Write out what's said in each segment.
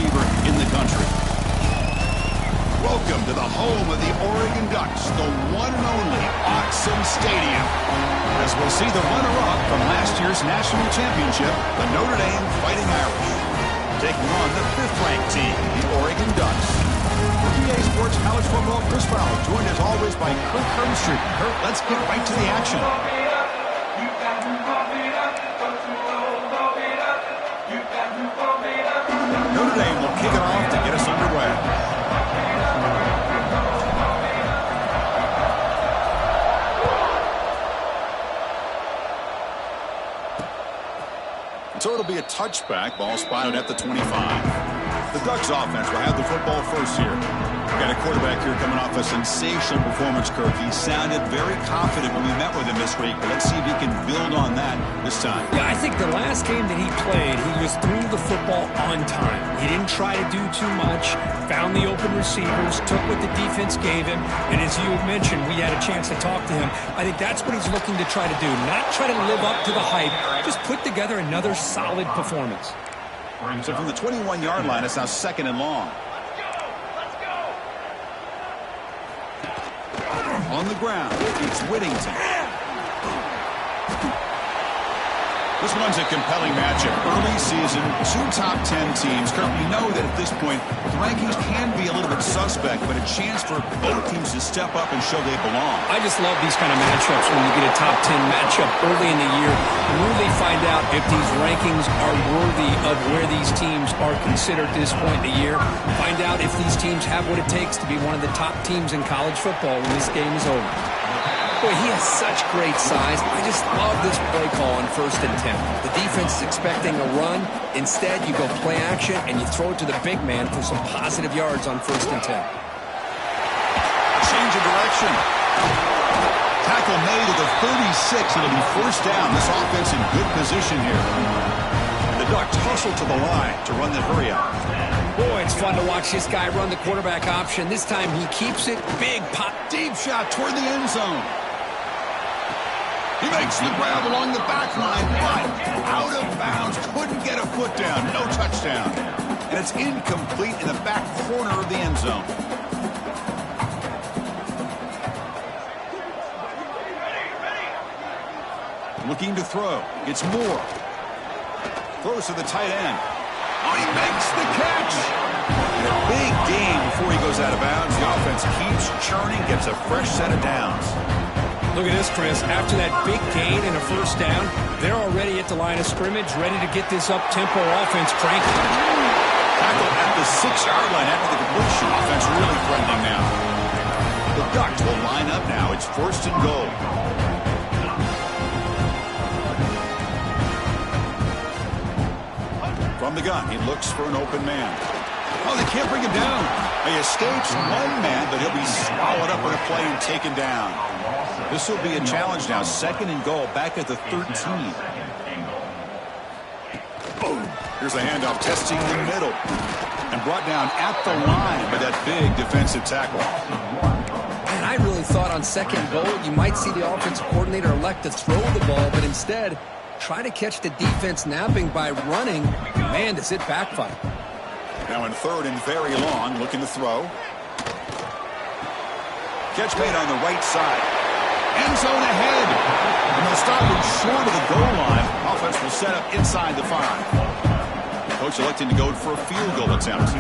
receiver in the country. Welcome to the home of the Oregon Ducks, the one and only Autzen Stadium. As we'll see the runner-up from last year's national championship, the Notre Dame Fighting Irish, taking on the 5th-ranked team, the Oregon Ducks. For EA Sports College Football, Chris Fowler, joined as always by Kurt Herbstreit. Kurt, let's get right to the action. Notre Dame will kick it off to get us underway. So it'll be a touchback. Ball spotted at the 25. The Ducks offense will have the football first here. We've got a quarterback here coming off a sensational performance, Kirk. He sounded very confident when we met with him this week. But let's see if he can build on that this time. Yeah, I think the last game that he played, he was through the football on time. He didn't try to do too much, found the open receivers, took what the defense gave him, and as you mentioned, we had a chance to talk to him. I think that's what he's looking to try to do, not try to live up to the hype, just put together another solid performance. So from the 21-yard line, it's now 2nd and long. On the ground, it's Whittington. This one's a compelling matchup. Early season, 2 top 10 teams. Kurt, we know that at this point, the rankings can be a little bit suspect, but a chance for both teams to step up and show they belong. I just love these kind of matchups when you get a top 10 matchup early in the year. Really find out if these rankings are worthy of where these teams are considered at this point in the year. Find out if these teams have what it takes to be one of the top teams in college football when this game is over. Boy, he has such great size. I just love this play call on 1st and 10. The defense is expecting a run. Instead, you go play action, and you throw it to the big man for some positive yards on 1st and 10. Change of direction. Tackle made at the 36. It'll be 1st down. This offense in good position here. The Ducks hustle to the line to run the hurry-up. Boy, it's fun to watch this guy run the quarterback option. This time he keeps it. Big pop. Deep shot toward the end zone. He makes the grab along the back line, but out of bounds. Couldn't get a foot down. No touchdown. And it's incomplete in the back corner of the end zone. Looking to throw. It's Moore. Throws to the tight end. Oh, he makes the catch. And a big gain before he goes out of bounds. The offense keeps churning, gets a fresh set of downs. Look at this, Chris. After that big gain and a 1st down, they're already at the line of scrimmage, ready to get this up-tempo offense cranking. Tackle at the 6-yard line after the completion. Offense really threatening now. The Ducks will line up now. It's 1st and goal. From the gun, he looks for an open man. Oh, they can't bring him down. He escapes one man, but he'll be swallowed up in a play and taken down. This will be a challenge now. 2nd and goal, back at the 13. Boom. Here's a handoff, testing the middle. And brought down at the line by that big defensive tackle. And I really thought on 2nd goal, you might see the offensive coordinator elect to throw the ball, but instead, try to catch the defense napping by running. Man, does it backfire. Now in 3rd and very long, looking to throw. Catch made on the right side. End zone ahead. And they'll stop him short of the goal line. Offense will set up inside the 5. Coach electing to go for a field goal attempt.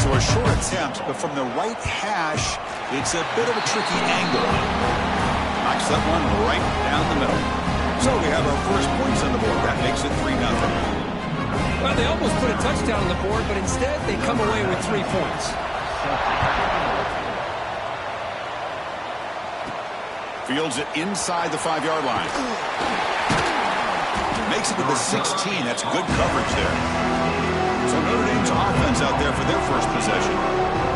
So a short attempt, but from the right hash, it's a bit of a tricky angle. Knocks that one right down the middle. So we have our first points on the board. That makes it 3-0. Well, they almost put a touchdown on the board, but instead they come away with 3 points. Fields it inside the 5-yard line. Makes it to the 16. That's good coverage there. So Notre Dame's offense out there for their first possession.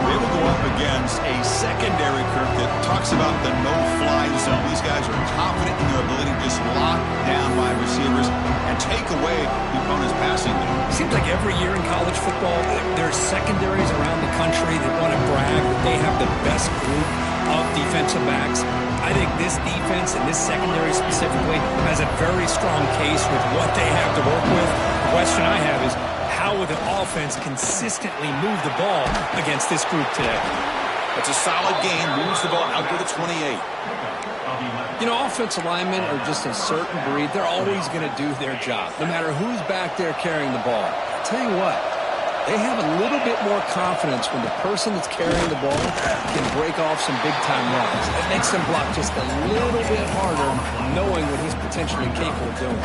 They will go up against a secondary, Kirk, that talks about the no-fly zone. These guys are confident in their ability to just lock down wide receivers and take away the opponent's passing game. Seems like every year in college football, there's secondaries around the country that want to brag that they have the best group of defensive backs. I think this defense and this secondary specifically has a very strong case with what they have to work with. The question I have is, how will the offense consistently move the ball against this group today? It's a solid game. Moves the ball out to the 28. You know, offensive linemen are just a certain breed. They're always going to do their job, no matter who's back there carrying the ball. I'll tell you what, they have a little bit more confidence when the person that's carrying the ball can break off some big-time runs. That makes them block just a little bit harder, knowing what he's potentially capable of doing.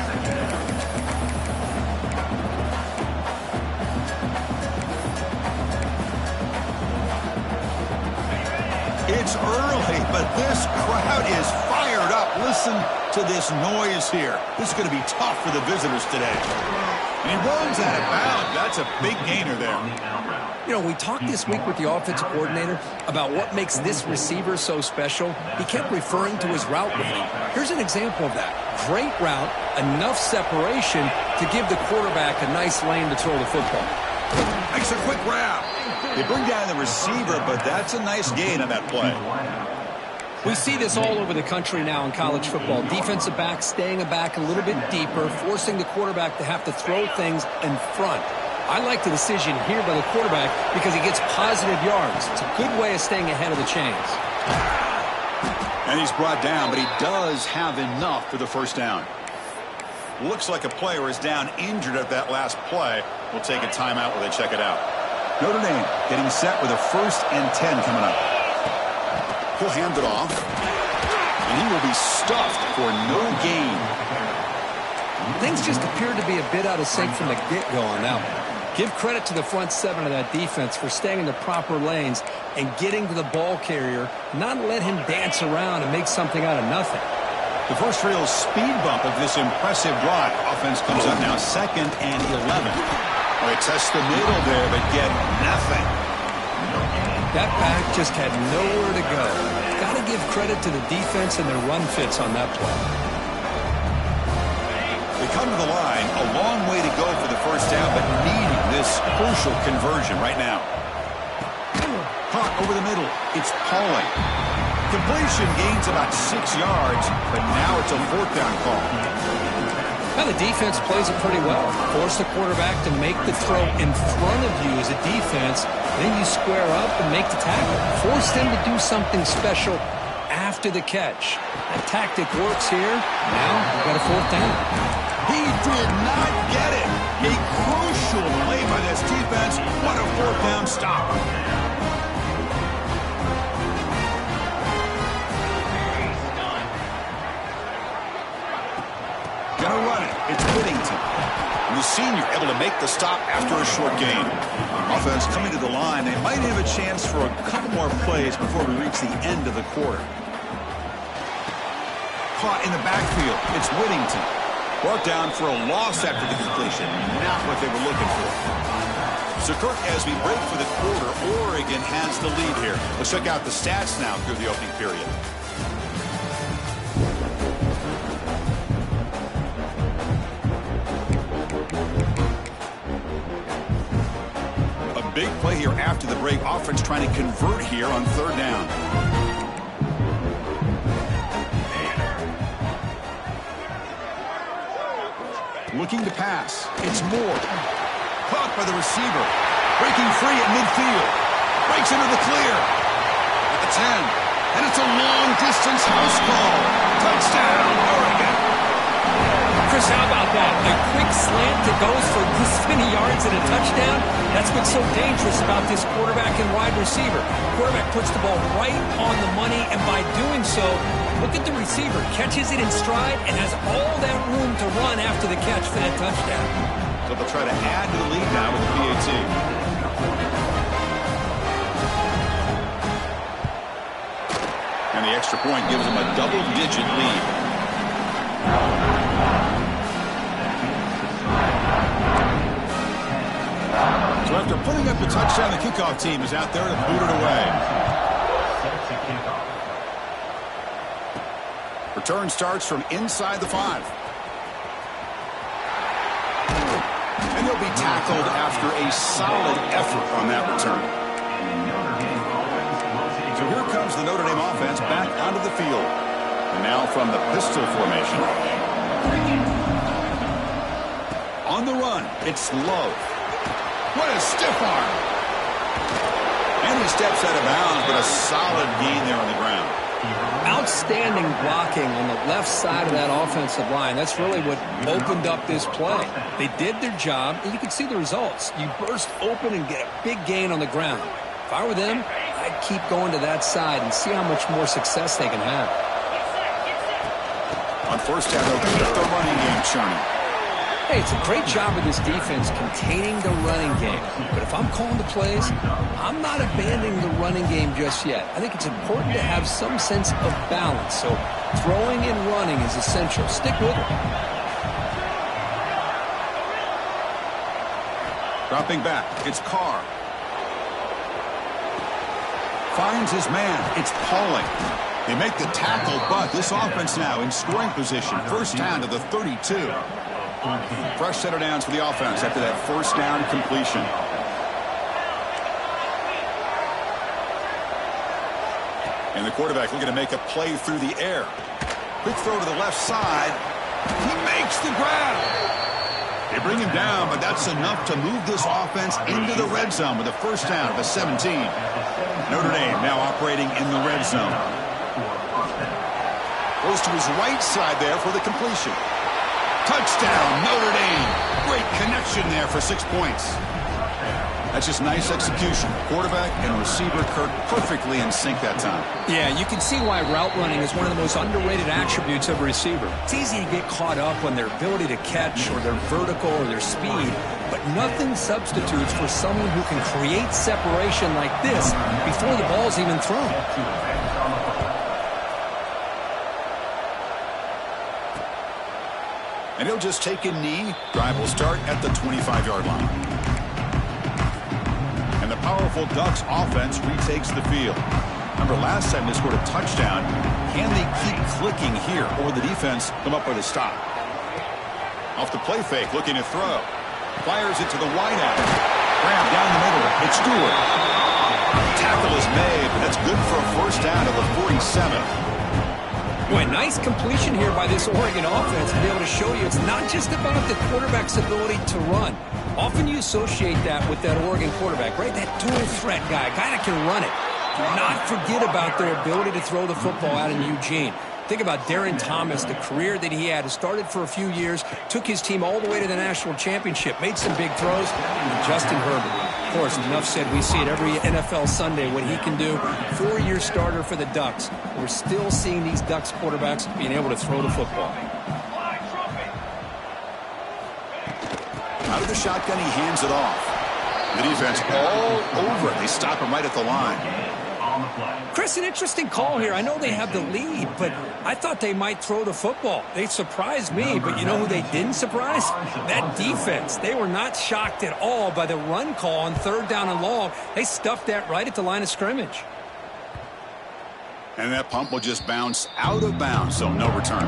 It's early, but this crowd is fired up. Listen to this noise here. This is going to be tough for the visitors today. And he runs out of bounds. That's a big gainer there. You know, we talked this week with the offensive coordinator about what makes this receiver so special. He kept referring to his route running. Here's an example of that. Great route, enough separation to give the quarterback a nice lane to throw the football. Makes a quick grab. They bring down the receiver, but that's a nice gain on that play. We see this all over the country now in college football. Defensive backs staying back a little bit deeper, forcing the quarterback to have to throw things in front. I like the decision here by the quarterback because he gets positive yards. It's a good way of staying ahead of the chains. And he's brought down, but he does have enough for the first down. Looks like a player is down injured at that last play. We'll take a timeout while they check it out. Notre Dame getting set with a 1st and 10 coming up. He'll hand it off, and he will be stuffed for no gain. Things just appeared to be a bit out of sync from the get-go on that one. Give credit to the front seven of that defense for staying in the proper lanes and getting to the ball carrier, not let him dance around and make something out of nothing. The first real speed bump of this impressive drive. Offense comes up now 2nd and 11. They test the middle there, but get nothing. That back just had nowhere to go. Got to give credit to the defense and their run fits on that play. They come to the line, a long way to go for the first down, but needing this crucial conversion right now. Caught over the middle. It's Pauling. Completion gains about 6 yards, but now it's a 4th down call. Now the defense plays it pretty well. Force the quarterback to make the throw in front of you as a defense. Then you square up and make the tackle. Force them to do something special after the catch. That tactic works here. Now we've got a 4th down. He did not get it. A crucial play by this defense. What a 4th down stop. Gonna run it. It's Whittington. And the senior able to make the stop after a short gain. Offense coming to the line. They might have a chance for a couple more plays before we reach the end of the quarter. Caught in the backfield. It's Whittington. Brought down for a loss after the completion. Not what they were looking for. So, Kirk, as we break for the quarter, Oregon has the lead here. Let's check out the stats now through the opening period. Big play here after the break. Offense trying to convert here on 3rd down. Looking to pass. It's Moore. Caught by the receiver. Breaking free at midfield. Breaks into the clear. At the 10. And it's a long-distance house call. Touchdown, Oregon. Chris, how about that? A quick slant that goes for this many yards and a touchdown. That's what's so dangerous about this quarterback and wide receiver. Quarterback puts the ball right on the money, and by doing so, look at the receiver. Catches it in stride and has all that room to run after the catch for that touchdown. So they'll try to add to the lead now with the PAT. And the extra point gives them a double-digit lead. So after putting up the touchdown, the kickoff team is out there to boot it away. Return starts from inside the 5. And they'll be tackled after a solid effort on that return. So here comes the Notre Dame offense back onto the field. And now from the pistol formation. On the run, it's Love. What a stiff arm. And he steps out of bounds, but a solid gain there on the ground. Outstanding blocking on the left side of that offensive line. That's really what opened up this play. They did their job, and you can see the results. You burst open and get a big gain on the ground. If I were them, I'd keep going to that side and see how much more success they can have. On first down, they'll keep the running game churning. Hey, it's a great job of this defense containing the running game. But if I'm calling the plays, I'm not abandoning the running game just yet. I think it's important to have some sense of balance. So throwing and running is essential. Stick with it. Dropping back, it's Carr. Finds his man, it's Pauling. They make the tackle, but this offense now in scoring position. First down to the 32. Fresh set of downs for the offense after that first down completion. And the quarterback looking to make a play through the air. Quick throw to the left side. He makes the grab. They bring him down, but that's enough to move this offense into the red zone with a first down of the 17. Notre Dame now operating in the red zone. Goes to his right side there for the completion. Touchdown, Notre Dame. Great connection there for 6 points. That's just nice execution. Quarterback and receiver Kirk perfectly in sync that time. Yeah, you can see why route running is one of the most underrated attributes of a receiver. It's easy to get caught up on their ability to catch or their vertical or their speed, but nothing substitutes for someone who can create separation like this before the ball's even thrown. And he'll just take a knee. Drive will start at the 25-yard line. And the powerful Ducks offense retakes the field. Remember, last time they scored a touchdown. Can they keep clicking here, or the defense come up with a stop? Off the play fake, looking to throw. Fires it to the wideout. Grab down the middle. It's Stewart. Tackle is made, but that's good for a first down to the 47. Boy, nice completion here by this Oregon offense to be able to show you it's not just about the quarterback's ability to run. Often you associate that with that Oregon quarterback, right? That dual threat guy that can run it. Do not forget about their ability to throw the football out in Eugene. Think about Darren Thomas, the career that he had. He started for a few years, took his team all the way to the national championship, made some big throws. And Justin Herbert. Of course, enough said, we see it every NFL Sunday what he can do. 4-year starter for the Ducks. We're still seeing these Ducks quarterbacks being able to throw the football. Out of the shotgun, he hands it off. The defense all over it. They stop him right at the line. Chris, an interesting call here. I know they have the lead, but I thought they might throw the football. They surprised me, but you know who they didn't surprise? That defense. They were not shocked at all by the run call on third down and long. They stuffed that right at the line of scrimmage. And that pump will just bounce out of bounds, so no return.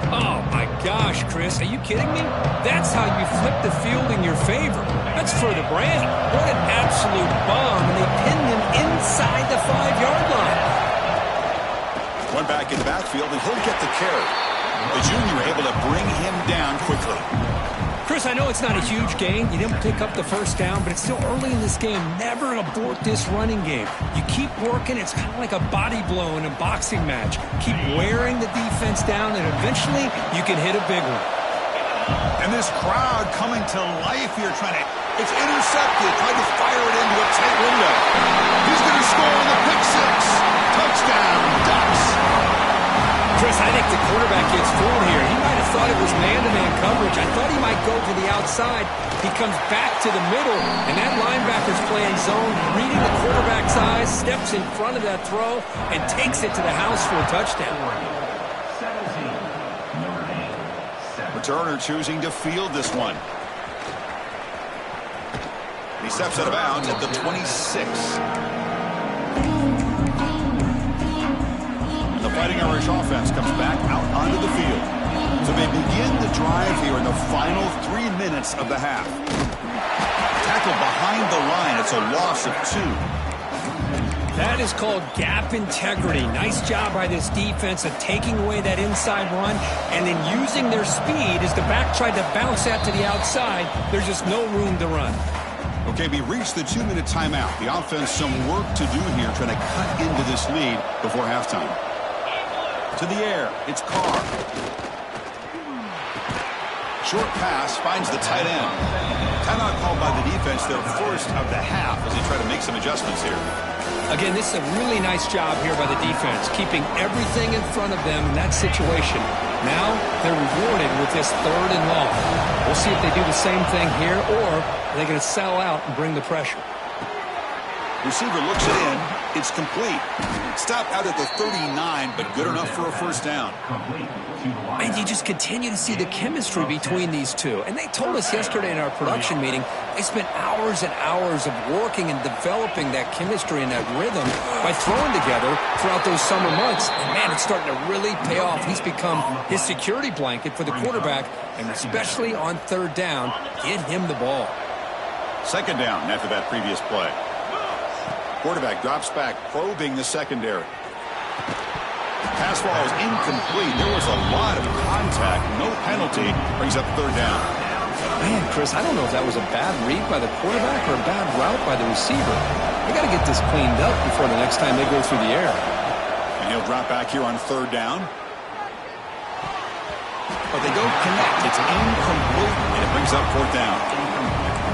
Oh, my gosh, Chris. Are you kidding me? That's how you flip the field in your favor. That's for the brand. What an absolute bomb, and they pinned him inside the 5-yard line. One back in the backfield, and he'll get the carry. The junior able to bring him down quickly. Chris, I know it's not a huge gain. You didn't pick up the first down, but it's still early in this game. Never abort this running game. You keep working. It's kind of like a body blow in a boxing match. Keep wearing the defense down, and eventually you can hit a big one. And this crowd coming to life here, it's intercepted, trying to fire it into a tight window. He's going to score on the pick six. Touchdown, Ducks. Chris, I think the quarterback gets fooled here. He might have thought it was man-to-man coverage. I thought he might go to the outside. He comes back to the middle, and that linebacker's playing zone, reading the quarterback's eyes, steps in front of that throw, and takes it to the house for a touchdown. Returner choosing to field this one. He steps out of bounds at the 26. The Fighting Irish offense comes back out onto the field. So they begin the drive here in the final 3 minutes of the half. Tackle behind the line. It's a loss of 2. That is called gap integrity. Nice job by this defense of taking away that inside run and then using their speed as the back tried to bounce that to the outside. There's just no room to run. Well, Okay, we reached the 2-minute timeout. The offense some work to do here trying to cut into this lead before halftime. To the air, it's Carr. Short pass finds the tight end. Timeout called by the defense, their first of the half as they try to make some adjustments here. Again, this is a really nice job here by the defense, keeping everything in front of them in that situation. Now they're rewarded with this 3rd and long. We'll see if they do the same thing here, or are they going to sell out and bring the pressure. Receiver looks it in. It's complete. Stopped out at the 39, but good enough for a first down. And you just continue to see the chemistry between these two. And they told us yesterday in our production meeting, they spent hours and hours of working and developing that chemistry and that rhythm by throwing together throughout those summer months. And, man, it's starting to really pay off. He's become his security blanket for the quarterback, and especially on 3rd down, get him the ball. 2nd down after that previous play. Quarterback drops back, probing the secondary. Pass ball is incomplete. There was a lot of contact. No penalty. Brings up 3rd down. Man, Chris, I don't know if that was a bad read by the quarterback or a bad route by the receiver. They got to get this cleaned up before the next time they go through the air. And he'll drop back here on 3rd down. But they don't connect. It's incomplete, and it brings up 4th down.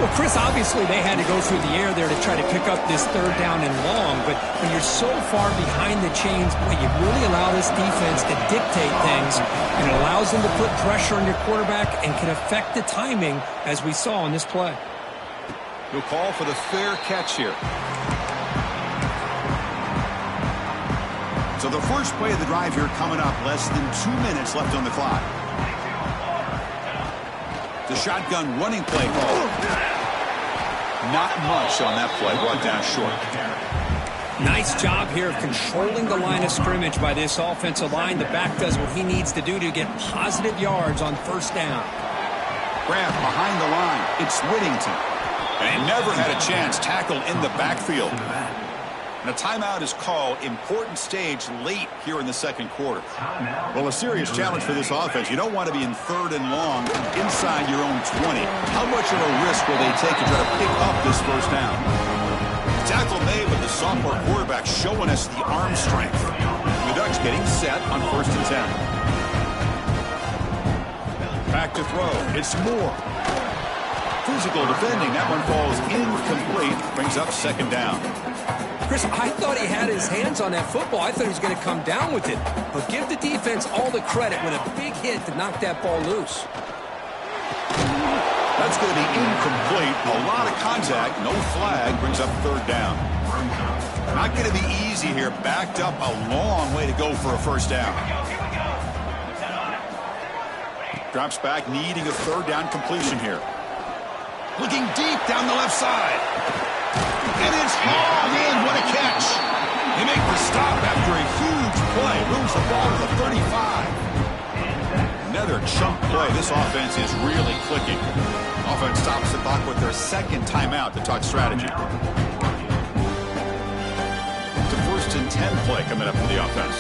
Well, Chris, obviously they had to go through the air there to try to pick up this 3rd down and long, but when you're so far behind the chains, boy, you really allow this defense to dictate things, and it allows them to put pressure on your quarterback and can affect the timing, as we saw in this play. He'll call for the fair catch here. So the first play of the drive here coming up, less than 2 minutes left on the clock. The shotgun running play call. Not much on that play, brought down short. Nice job here of controlling the line of scrimmage by this offensive line. The back does what he needs to do to get positive yards on 1st down. Grab behind the line. It's Whittington. And he never had a chance. Tackled in the backfield. And a timeout is called. Important stage late here in the 2nd quarter. Well, a serious challenge for this offense. You don't want to be in 3rd and long inside your own 20. How much of a risk will they take to try to pick up this 1st down? Tackle made, but the sophomore quarterback showing us the arm strength. The Ducks getting set on 1st and 10. Back to throw. It's Moore. Physical defending. That one falls incomplete. Brings up 2nd down. Chris, I thought he had his hands on that football. I thought he was going to come down with it. But give the defense all the credit with a big hit to knock that ball loose. That's going to be incomplete. A lot of contact. No flag. Brings up 3rd down. Not going to be easy here. Backed up a long way to go for a 1st down. Drops back, needing a 3rd down completion here. Looking deep down the left side. And it's hauled in. What a catch. They make the stop after a huge play. Moves the ball to the 35. Another chunk play. This offense is really clicking. Offense stops the clock with their 2nd timeout to talk strategy. It's a 1st and 10 play coming up for the offense.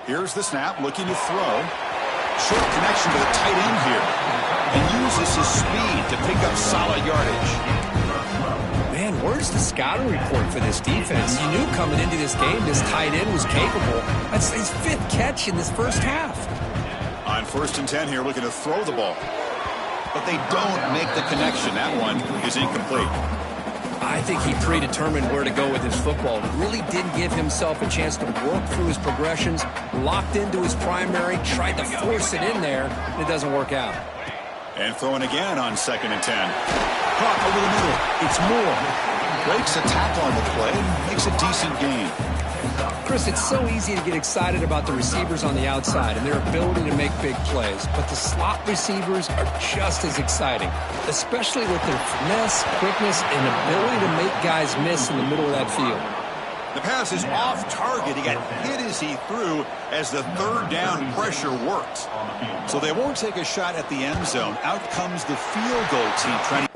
Here's the snap, looking to throw. Short connection to the tight end here. And uses his speed to pick up solid yardage. Man, where's the scouting report for this defense? You knew coming into this game this tight end was capable. That's his 5th catch in this 1st half. On 1st and 10 here, looking to throw the ball. But they don't make the connection. That one is incomplete. I think he predetermined where to go with his football. Really didn't give himself a chance to work through his progressions. Locked into his primary, tried to force it in there, and it doesn't work out. And throwing again on 2nd and 10. Caught over the middle. It's Moore. Breaks a tackle on the play. Makes a decent gain. Chris, it's so easy to get excited about the receivers on the outside and their ability to make big plays. But the slot receivers are just as exciting, especially with their finesse, quickness, and ability to make guys miss in the middle of that field. The pass is off target. He got hit as he threw as the 3rd down pressure worked. So they won't take a shot at the end zone. Out comes the field goal team trying to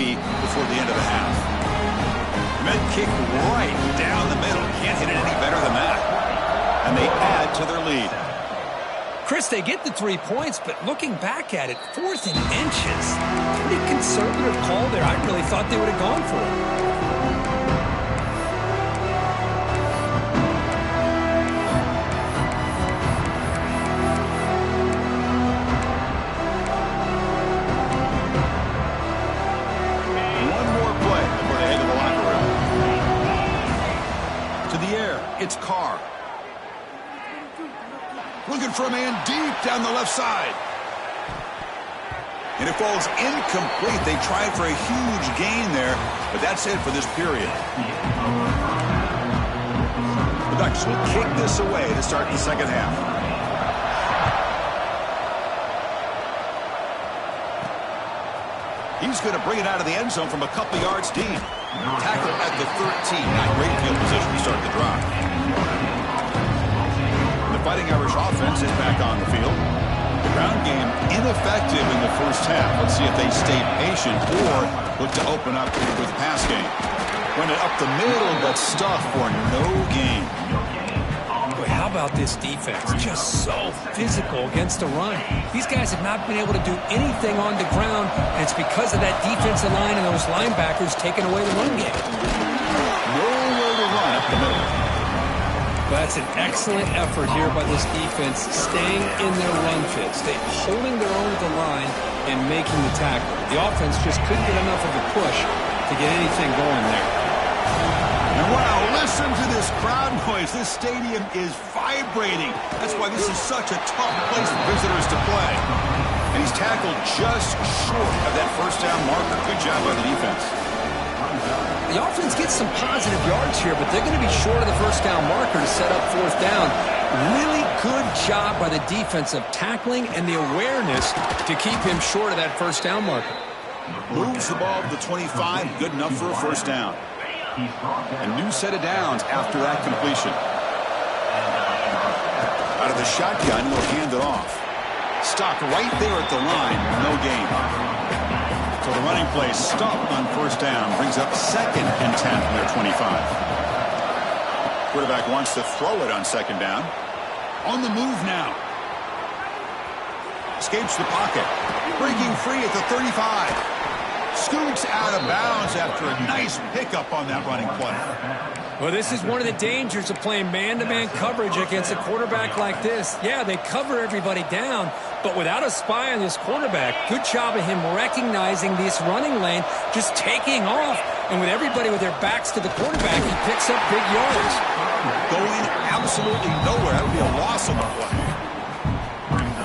3 before the end of the half. Men kick right down the middle. Can't hit it any better than that. And they add to their lead. Chris, they get the 3 points, but looking back at it, 4th and inches. Pretty conservative call there. I really thought they would have gone for it. It's Carr. Looking for a man deep down the left side. And it falls incomplete. They tried for a huge gain there, but that's it for this period. The Ducks will kick this away to start the second half. He's going to bring it out of the end zone from a couple yards deep. Tackle at the 13. Not great field position to start the drive. The Fighting Irish offense is back on the field. The ground game ineffective in the first half. Let's see if they stay patient or look to open up with pass game. Run it up the middle, but stuff for no gain. Boy, how about this defense? Just so physical against the run. These guys have not been able to do anything on the ground, and it's because of that defensive line and those linebackers taking away the run game. Nowhere to run up the middle. That's an excellent effort here by this defense, staying in their run fits. They're holding their own at the line and making the tackle. The offense just couldn't get enough of a push to get anything going there. And wow, listen to this crowd noise. This stadium is vibrating. That's why this is such a tough place for visitors to play. And he's tackled just short of that first down marker. Good job by the defense. The offense gets some positive yards here, but they're going to be short of the first down marker to set up 4th down. Really good job by the defense of tackling and the awareness to keep him short of that first down marker. Moves the ball to the 25, good enough for a first down. A new set of downs after that completion. Out of the shotgun, he'll hand it off. Stopped right there at the line, no gain. So the running play stopped on first down, brings up 2nd and 10 from their 25. Quarterback wants to throw it on 2nd down. On the move now. Escapes the pocket. Breaking free at the 35. Scoots out of bounds after a nice pickup on that running play. Well, this is one of the dangers of playing man-to-man coverage against a quarterback like this. Yeah, they cover everybody down, but without a spy on this quarterback, good job of him recognizing this running lane, just taking off, and with everybody with their backs to the quarterback, he picks up big yards. Going absolutely nowhere. That would be a loss on the play.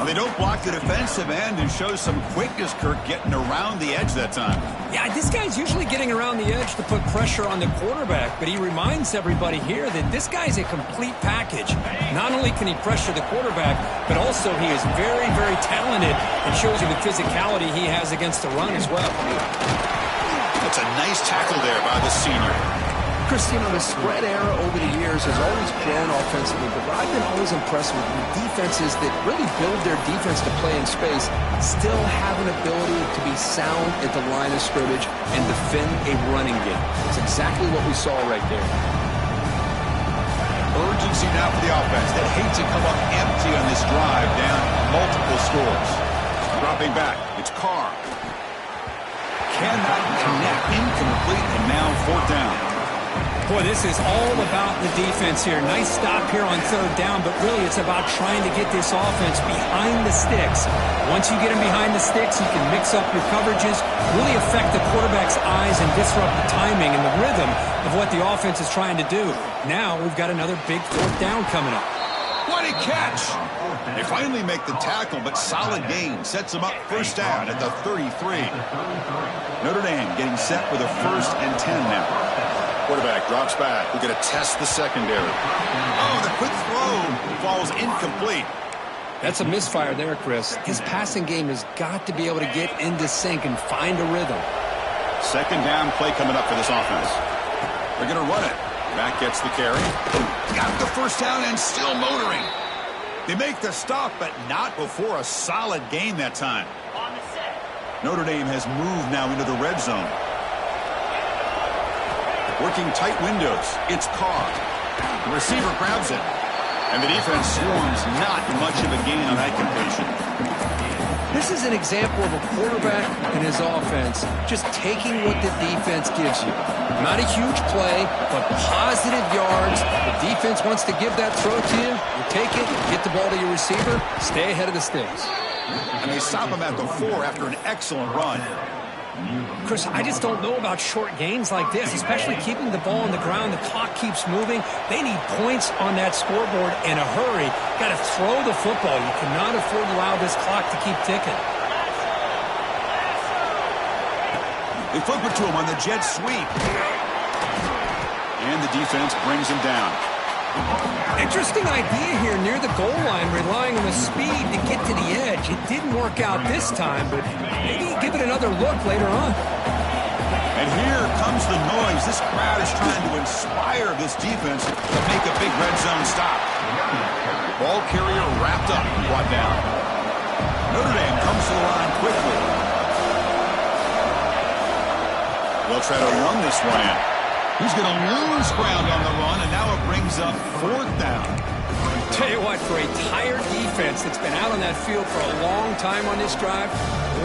They don't block the defensive end and show some quickness, Kirk, getting around the edge that time. Yeah, this guy's usually getting around the edge to put pressure on the quarterback, but he reminds everybody here that this guy's a complete package. Not only can he pressure the quarterback, but also he is very, very talented and shows you the physicality he has against the run as well. That's a nice tackle there by the senior. Chris, you know, the spread era over the years has always grown offensively, but I've been always impressed with defenses that really build their defense to play in space, still have an ability to be sound at the line of scrimmage and defend a running game. It's exactly what we saw right there. Urgency now for the offense. They hate to come up empty on this drive, down multiple scores. Dropping back, it's Carr. Cannot connect, incomplete, and now 4th down. Boy, this is all about the defense here. Nice stop here on 3rd down, but really it's about trying to get this offense behind the sticks. Once you get them behind the sticks, you can mix up your coverages, really affect the quarterback's eyes and disrupt the timing and the rhythm of what the offense is trying to do. Now we've got another big 4th down coming up. What a catch! They finally make the tackle, but solid gain sets them up 1st down at the 33. Notre Dame getting set for the 1st and 10 now. Quarterback drops back. We're going to test the secondary. Oh, the quick throw falls incomplete. That's a misfire there, Chris. His passing game has got to be able to get into sync and find a rhythm. 2nd down play coming up for this offense. They're going to run it. Back gets the carry. Got the 1st down and still motoring. They make the stop, but not before a solid gain that time. Notre Dame has moved now into the red zone. Working tight windows. It's caught. The receiver grabs it. And the defense swarms. Not much of a gain on that completion. This is an example of a quarterback and his offense just taking what the defense gives you. Not a huge play, but positive yards. The defense wants to give that throw to you. You take it, get the ball to your receiver, stay ahead of the sticks. And they stop him at the 4 after an excellent run. Chris, I just don't know about short gains like this, especially keeping the ball on the ground. The clock keeps moving. They need points on that scoreboard in a hurry. Got to throw the football. You cannot afford to allow this clock to keep ticking. They flip it to him on the jet sweep. And the defense brings him down. Interesting idea here near the goal line, relying on the speed to get to the edge. It didn't work out this time, but maybe give it another look later on. And here comes the noise. This crowd is trying to inspire this defense to make a big red zone stop. Ball carrier wrapped up and brought down. Notre Dame comes to the line quickly. They'll try to run this one in. He's going to lose ground on the run, and now it brings up 4th down. Tell you what, for a tired defense that's been out on that field for a long time on this drive,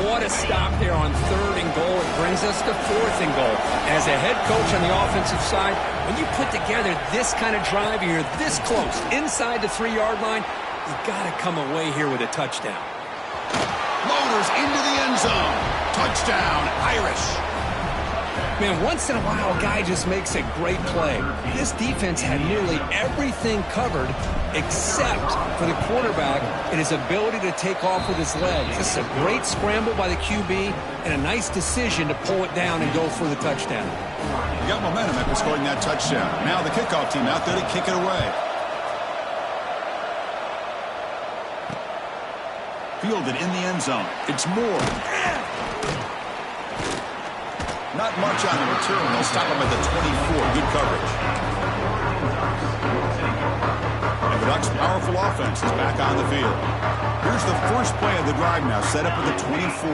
what a stop there on 3rd and goal. It brings us to 4th and goal. As a head coach on the offensive side, when you put together this kind of drive, you're this close, inside the 3-yard line, you got to come away here with a touchdown. Loaders into the end zone. Touchdown, Irish. Man, once in a while, a guy just makes a great play. This defense had nearly everything covered except for the quarterback and his ability to take off with his legs. This is a great scramble by the QB and a nice decision to pull it down and go for the touchdown. You got momentum after scoring that touchdown. Now the kickoff team out there to kick it away. Fielded in the end zone. It's Moore. Not much on the return. They'll stop him at the 24. Good coverage. And the Ducks' powerful offense is back on the field. Here's the first play of the drive now, set up at the 24.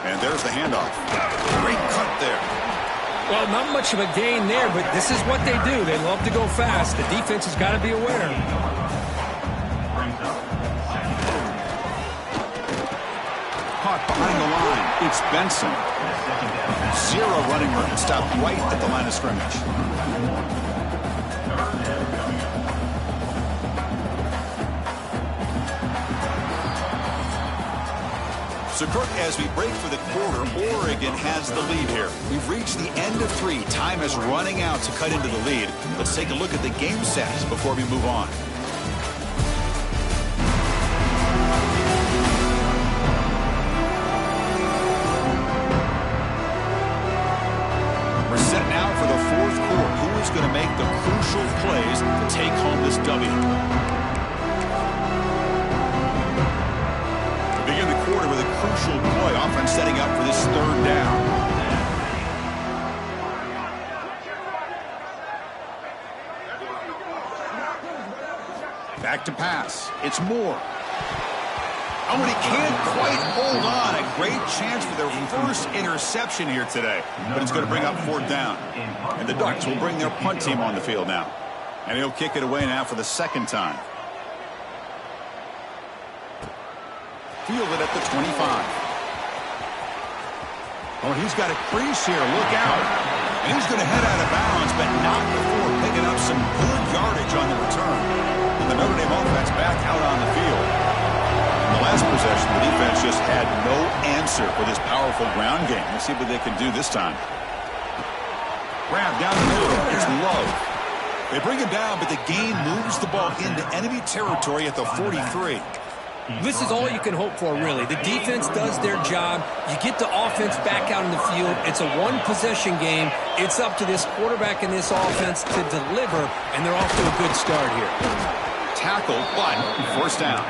And there's the handoff. Great cut there. Well, not much of a gain there, but this is what they do. They love to go fast. The defense has got to be aware. Caught behind the line. It's Benson. 0 running room. Stopped right at the line of scrimmage. So, Kirk, as we break for the quarter, Oregon has the lead here. We've reached the end of 3. Time is running out to cut into the lead. Let's take a look at the game stats before we move on. We're set now for the 4th quarter. Who is going to make the crucial plays to take home this W? Begin the quarter with a crucial play. Offense setting up for this 3rd down. Back to pass. It's Moore. Oh, and he can't quite hold on. A great chance for their first interception here today. But it's going to bring up 4th down. And the Ducks will bring their punt team on the field now. And he'll kick it away now for the 2nd time. Fielded at the 25. Oh, and he's got a crease here. Look out. And he's going to head out of bounds, but not before picking up some good yardage on the return. And the Notre Dame offense back out on the field. In the last possession, the defense just had no answer for this powerful ground game. Let's see what they can do this time. Grab down the middle. It's Love. They bring him down, but the gain moves the ball into enemy territory at the 43. This is all you can hope for, really. The defense does their job. You get the offense back out in the field. It's a one-possession game. It's up to this quarterback and this offense to deliver, and they're off to a good start here. Tackle, but 1st down.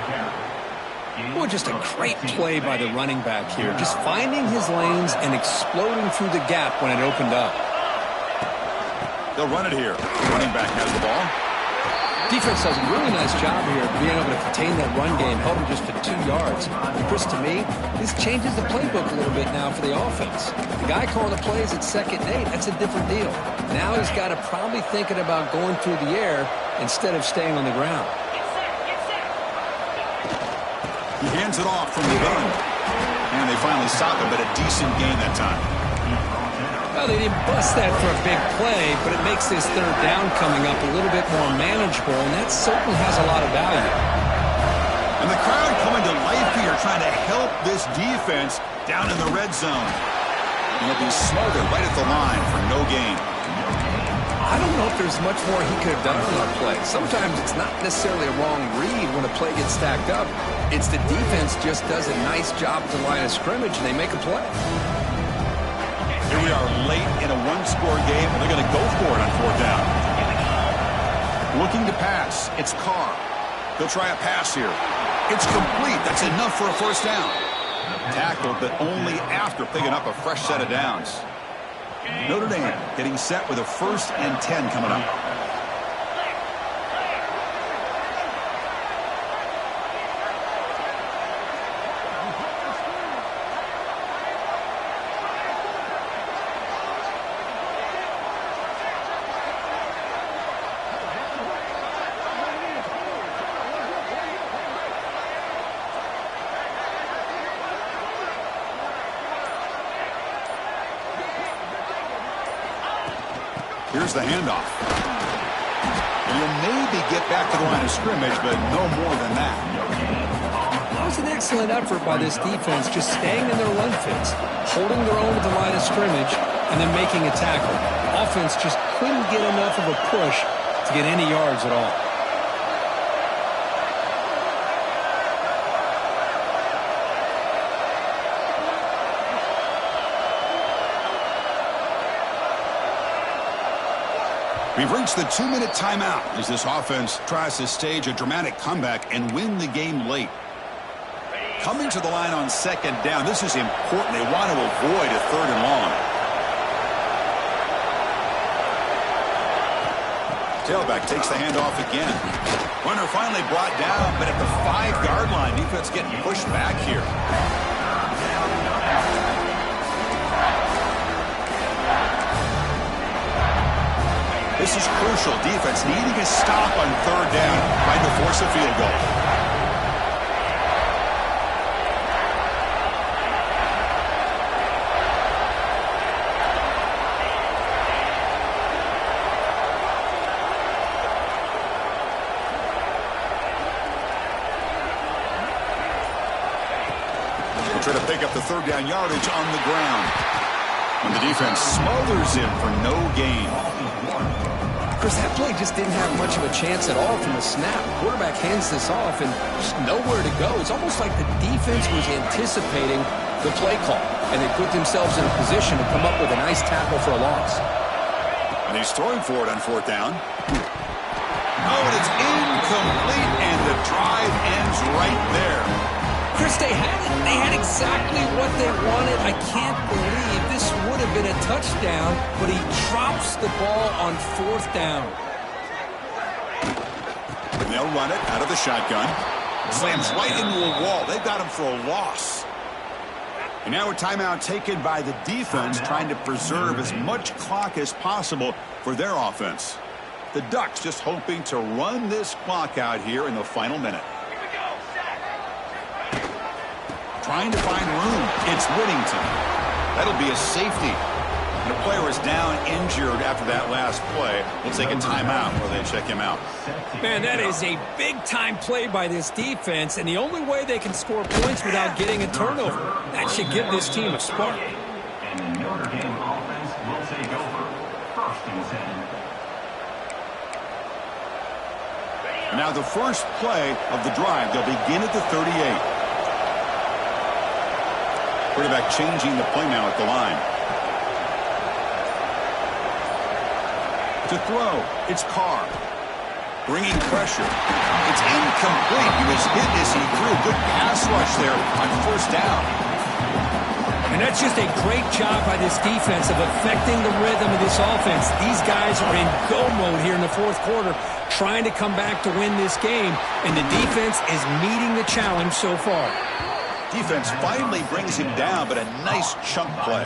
Boy, just a great play by the running back here. Just finding his lanes and exploding through the gap when it opened up. They'll run it here. The running back has the ball. Defense does a really nice job here of being able to contain that run game, held him just to 2 yards. And Chris, to me, this changes the playbook a little bit now for the offense. The guy calling the plays at 2nd and 8, that's a different deal. Now he's got to probably thinking about going through the air instead of staying on the ground. He hands it off from the gun. And they finally stop him, but a decent gain that time. Well, they didn't bust that for a big play, but it makes this 3rd down coming up a little bit more manageable, and that certainly has a lot of value. And the crowd coming to life here, trying to help this defense down in the red zone. And he'll be smothered right at the line for no gain. I don't know if there's much more he could have done on that play. Sometimes it's not necessarily a wrong read when a play gets stacked up. It's the defense just does a nice job at the line of scrimmage, and they make a play. Here we are late in a one-score game, and they're going to go for it on 4th down. Looking to pass. It's Carr. He'll try a pass here. It's complete. That's enough for a 1st down. Tackled, but only after picking up a fresh set of downs. Notre Dame getting set with a 1st and 10 coming up. Here's the handoff. And he'll maybe get back to the line of scrimmage, but no more than that. That was an excellent effort by this defense, just staying in their run fits, holding their own at the line of scrimmage, and then making a tackle. Offense just couldn't get enough of a push to get any yards at all. We've reached the 2-minute timeout as this offense tries to stage a dramatic comeback and win the game late. Coming to the line on 2nd down, this is important. They want to avoid a 3rd and long. Tailback takes the handoff again. Runner finally brought down, but at the 5-yard line, defense getting pushed back here. This is crucial. Defense needing a stop on 3rd down, trying to force a field goal. We'll try to pick up the 3rd down yardage on the ground. And the defense smothers him for no gain. Chris, that play just didn't have much of a chance at all from the snap. Quarterback hands this off and just nowhere to go. It's almost like the defense was anticipating the play call, and they put themselves in a position to come up with a nice tackle for a loss. And he's throwing for it on 4th down. Oh, and it's incomplete, and the drive ends right there. Chris, they had it. They had exactly what they wanted. I can't believe this would have been a touchdown, but he drops the ball on 4th down. And they'll run it out of the shotgun. Slams right into a wall. They've got him for a loss. And now a timeout taken by the defense, trying to preserve as much clock as possible for their offense. The Ducks just hoping to run this clock out here in the final minute. Trying to find room. It's Whittington. That'll be a safety. And a player is down injured after that last play. We'll take a timeout while they check him out. Man, that is a big-time play by this defense, and the only way they can score points without getting a turnover. That should give this team a spark. And the Notre Dame offense will take over 1st and 10. And now the first play of the drive. They'll begin at the 38. Quarterback changing the play now at the line. To throw, it's Carr. Bringing pressure. It's incomplete. He was hit as he threw. Good pass rush there on 1st down. And that's just a great job by this defense of affecting the rhythm of this offense. These guys are in go mode here in the fourth quarter, trying to come back to win this game, and the defense is meeting the challenge so far. Defense finally brings him down, but a nice chunk play.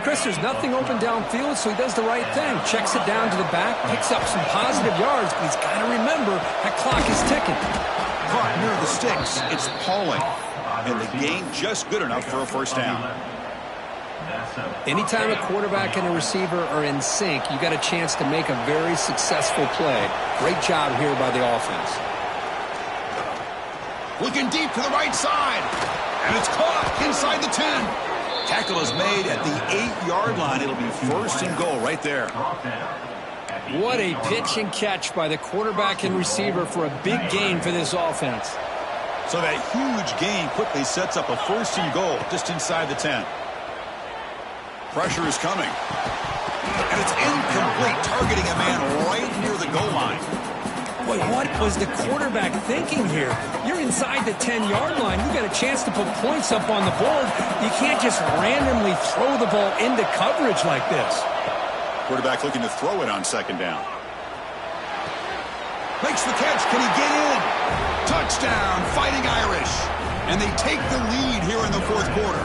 Chris, there's nothing open downfield, so he does the right thing. Checks it down to the back, picks up some positive yards, but he's got to remember that clock is ticking. Caught near the sticks. It's Pauling. And the gain just good enough for a first down. Anytime a quarterback and a receiver are in sync, you got a chance to make a very successful play. Great job here by the offense. Looking deep to the right side. And it's caught inside the 10. Tackle is made at the 8-yard line. It'll be first and goal right there. What a pitch and catch by the quarterback and receiver for a big gain for this offense. So that huge gain quickly sets up a first and goal just inside the 10. Pressure is coming. And it's incomplete, targeting a man right near the goal line. Boy, what was the quarterback thinking here? You're inside the 10-yard line. You got a chance to put points up on the board. You can't just randomly throw the ball into coverage like this. Quarterback looking to throw it on second down. Makes the catch. Can he get in? Touchdown, Fighting Irish. And they take the lead here in the fourth quarter.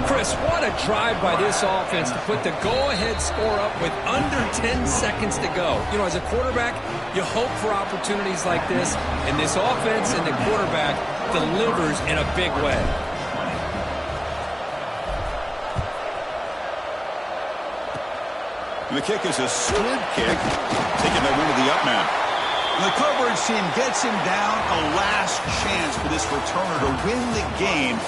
Chris, what a drive by this offense to put the go-ahead score up with under 10 seconds to go. You know, as a quarterback, you hope for opportunities like this, and this offense and the quarterback delivers in a big way. The kick is a slid kick, taking the win to the up man. The coverage team gets him down. A last chance for this returner to win the game.